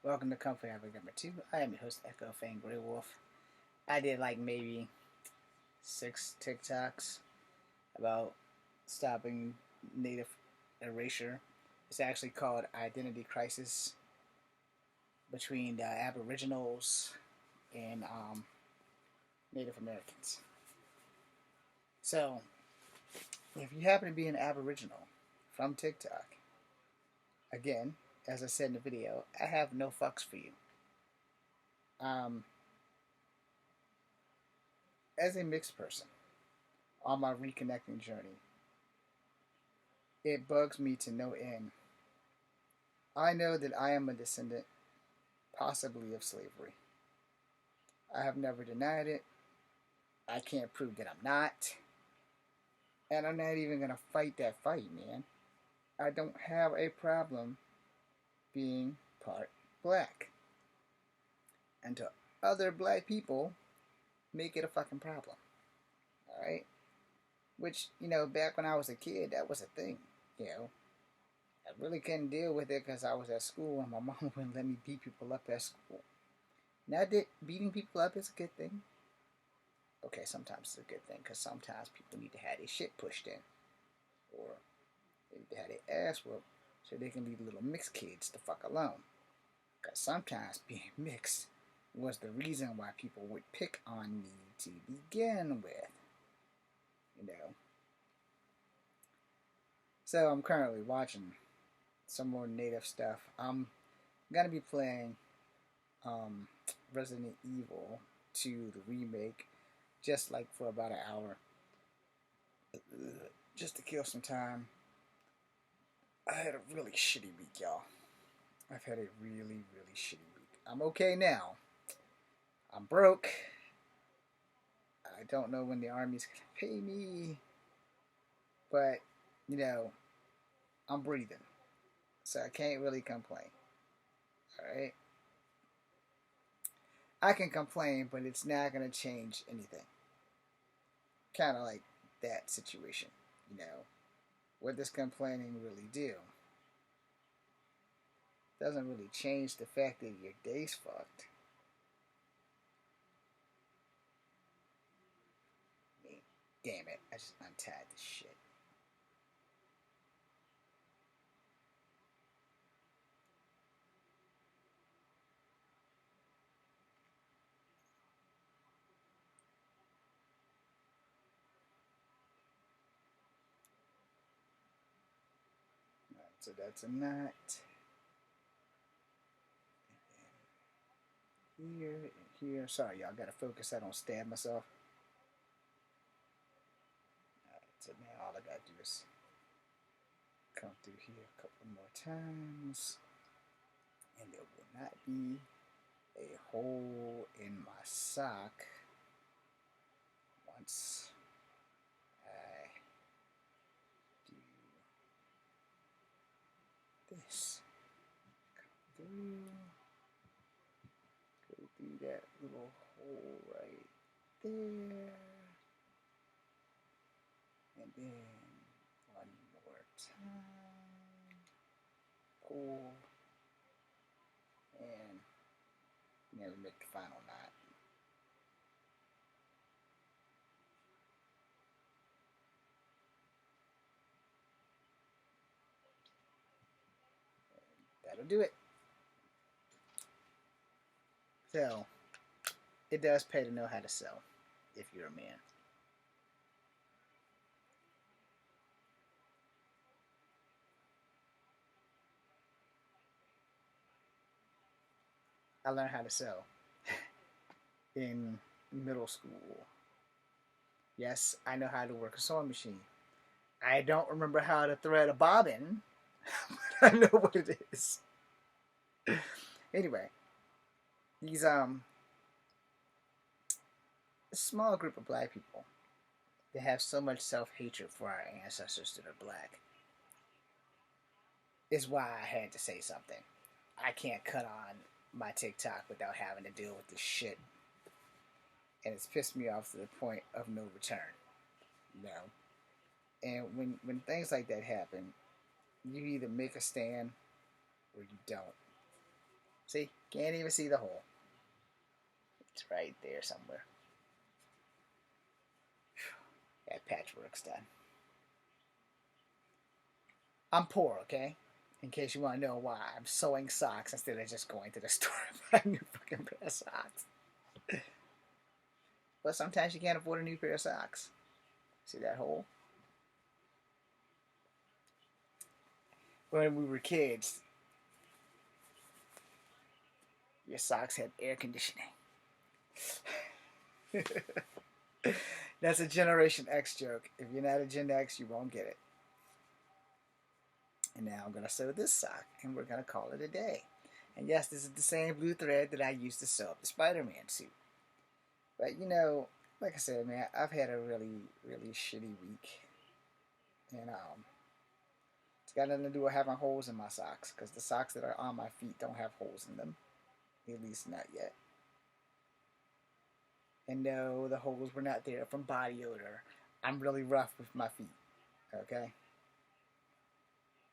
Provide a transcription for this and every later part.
Welcome to Comfort Epic number 2. I am your host, Echo Fang Grey Wolf. I did like maybe 6 TikToks about stopping native erasure. It's actually called Identity Crisis between the Aboriginals and Native Americans. So, if you happen to be an Aboriginal from TikTok, again, as I said in the video, I have no fucks for you. Um, as a mixed person on my reconnecting journey, it bugs me to no end. I know that I am a descendant, possibly of slavery. I have never denied it. I can't prove that I'm not. And I'm not even going to fight that fight, man. I don't have a problem being part black. And to other black people, make it a fucking problem. Alright? Which, back when I was a kid, that was a thing. I really couldn't deal with it because I was at school and my mom wouldn't let me beat people up at school. Not that beating people up is a good thing. Okay, sometimes it's a good thing because sometimes people need to have their shit pushed in. Or they need to have their ass whooped so they can leave little mixed kids the fuck alone. Because sometimes being mixed was the reason why people would pick on me to begin with. So I'm currently watching some more native stuff. I'm gonna be playing Resident Evil 2, the remake, just like for about an hour, just to kill some time. I had a really shitty week, y'all. I've had a really, really shitty week. I'm okay now. I'm broke. I don't know when the Army's gonna pay me, but I'm breathing, so I can't really complain. Alright? I can complain, but it's not going to change anything. Kind of like that situation. What does complaining really do? Doesn't really change the fact that your day's fucked. I mean, damn it, I just untied this shit. Alright, so that's a knot. Here and here. Sorry, y'all. Gotta focus. I don't stab myself. Alright, so now all I gotta do is come through here a couple more times. And there will not be a hole in my sock once I do this. Come through. Go through that little hole right there. And then one more time. Pull. And nearly make the final knot. And that'll do it. So, it does pay to know how to sew if you're a man. I learned how to sew in middle school. Yes, I know how to work a sewing machine. I don't remember how to thread a bobbin, but I know what it is. Anyway, these a small group of black people, they have so much self-hatred for our ancestors that are black. Is why I had to say something. I can't cut on my TikTok without having to deal with this shit. And it's pissed me off to the point of no return. And when things like that happen, you either make a stand or you don't. See? Can't even see the hole. It's right there somewhere. That patchwork's done. I'm poor, okay? In case you want to know why I'm sewing socks instead of just going to the store and buying a new fucking pair of socks. But sometimes you can't afford a new pair of socks. See that hole? When we were kids, your socks had air conditioning. That's a Generation X joke. If you're not a Gen X, you won't get it. And now I'm going to sew this sock, and we're going to call it a day. And yes, this is the same blue thread that I used to sew up the Spider-Man suit. But, you know, like I said, man, I've had a really, really shitty week. And it's got nothing to do with having holes in my socks, because the socks that are on my feet don't have holes in them. At least not yet. And no, the holes were not there from body odor. I'm really rough with my feet, okay?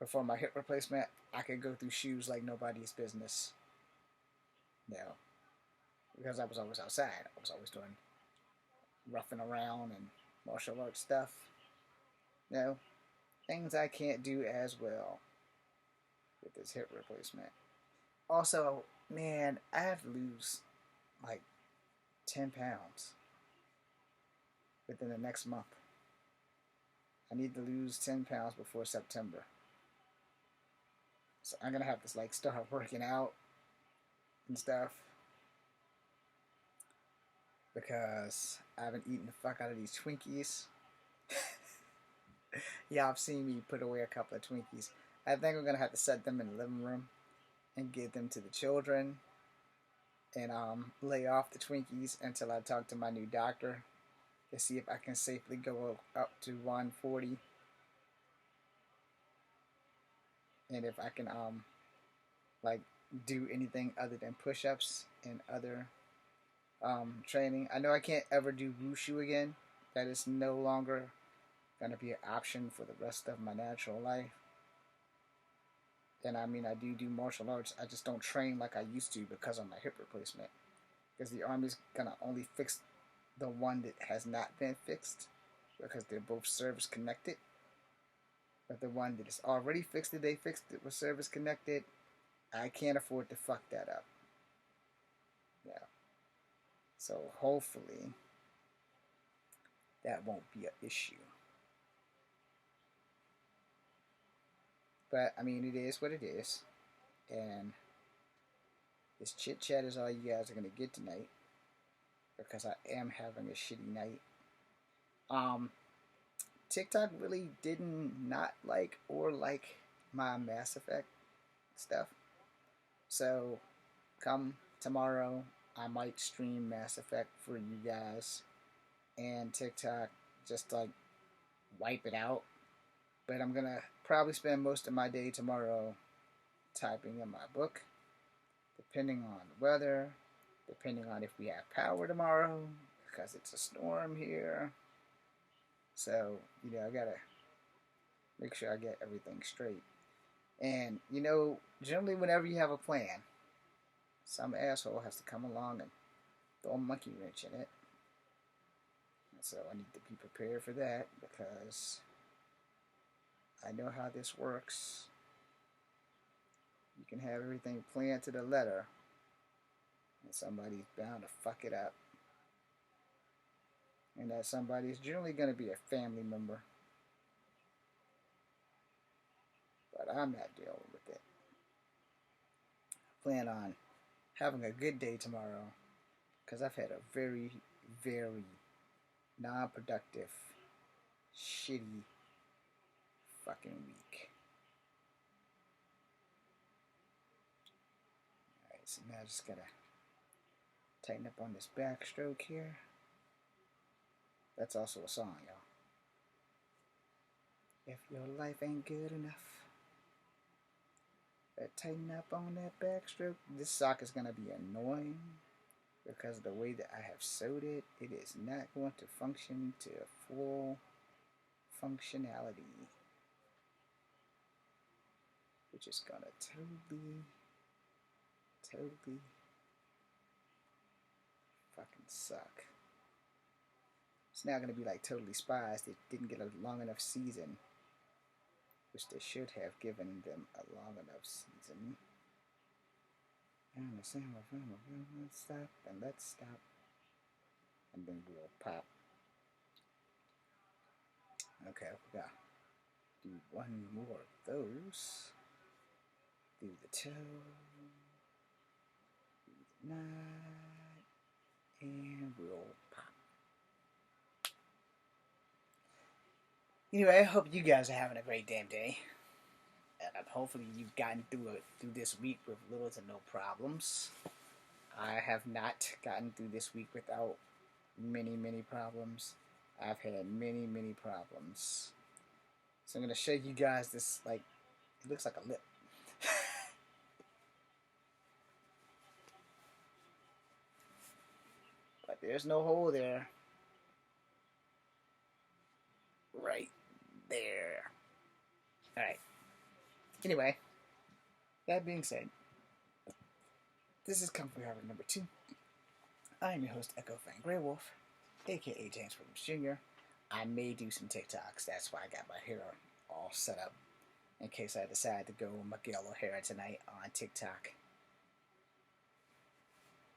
Before my hip replacement, I could go through shoes like nobody's business. No. Because I was always outside. I was always doing roughing around and martial arts stuff. No. Things I can't do as well with this hip replacement. Also, man, I have to lose like 10 pounds within the next month. I need to lose 10 pounds before September. So I'm going to have to like start working out and stuff. Because I've been eating the fuck out of these Twinkies. Yeah, I've seen me put away a couple of Twinkies. I think I'm going to have to set them in the living room and give them to the children. And lay off the Twinkies until I talk to my new doctor to see if I can safely go up to 140. And if I can like do anything other than push-ups and other training. I know I can't ever do wushu again. That is no longer going to be an option for the rest of my natural life. And I mean, I do martial arts. I just don't train like I used to because of my hip replacement. Because the Army's going to only fix the one that has not been fixed. Because they're both service connected. But the one that is already fixed, that they fixed it with service connected, I can't afford to fuck that up. Yeah. So hopefully that won't be an issue. But I mean, it is what it is. And this chit chat is all you guys are going to get tonight. Because I am having a shitty night. TikTok really didn't not like or like my Mass Effect stuff. So come tomorrow, I might stream Mass Effect for you guys. And TikTok just like wipe it out. But I'm going to probably spend most of my day tomorrow typing in my book. Depending on the weather. Depending on if we have power tomorrow. Because it's a storm here. So, you know, I got to make sure I get everything straight. And, you know, generally whenever you have a plan, some asshole has to come along and throw a monkey wrench in it. And so I need to be prepared for that because I know how this works. You can have everything planned to the letter, and somebody's bound to fuck it up. And that somebody is generally going to be a family member. But I'm not dealing with it. I plan on having a good day tomorrow because I've had a very, very non-productive, shitty fucking week. Alright, so now I just gotta tighten up on this backstroke here. That's also a song, y'all. If your life ain't good enough, tighten up on that backstroke. This sock is gonna be annoying because of the way that I have sewed it. It is not going to function to full functionality, which is gonna totally fucking suck. It's now going to be like Totally Spies. They didn't get a long enough season, which they should have given them a long enough season. And the same let's stop and let's stop. And then we'll pop. Okay, we got do one more of those. Do the toe. Do the knot. And we'll pop. Anyway, I hope you guys are having a great damn day. And hopefully you've gotten through this week with little to no problems. I have not gotten through this week without many problems. I've had many problems. So I'm going to show you guys this, like, it looks like a lip. But there's no hole there. Right there. Alright. Anyway, that being said, this is Kung Fu Harvard number 2. I am your host, Echo Fang Grey Wolf, aka James Williams Jr. I may do some TikToks, that's why I got my hair all set up, in case I decide to go Miguel O'Hara tonight on TikTok.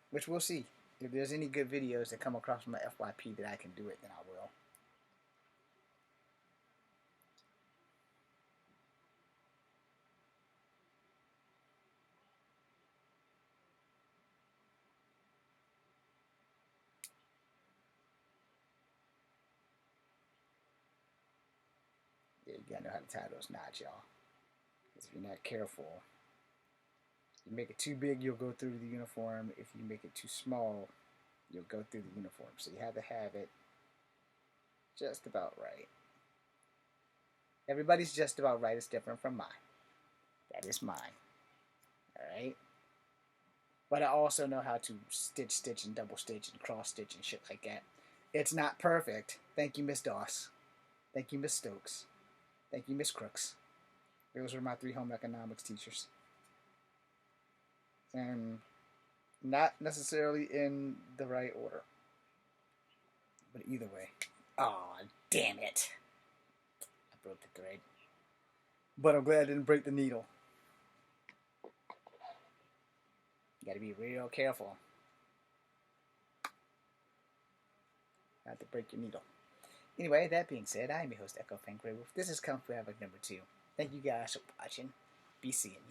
Which we'll see. If there's any good videos that come across my FYP that I can do it, then I will. Yeah, you gotta know how to tie those knots, y'all. Because if you're not careful, you make it too big, you'll go through the uniform. If you make it too small, you'll go through the uniform. So you have to have it just about right. Everybody's just about right is different from mine. That is mine. Alright? But I also know how to stitch, and double stitch, and cross stitch, and shit like that. It's not perfect. Thank you, Miss Doss. Thank you, Miss Stokes. Thank you, Miss Crooks. Those were my 3 home economics teachers. And not necessarily in the right order. But either way. Aw, damn it. I broke the thread. But I'm glad I didn't break the needle. You gotta be real careful not to break your needle. Anyway, that being said, I am your host, Echo Fang Grey Wolf. This is Kung Fu Havoc number 2. Thank you guys for watching. Be seeing you.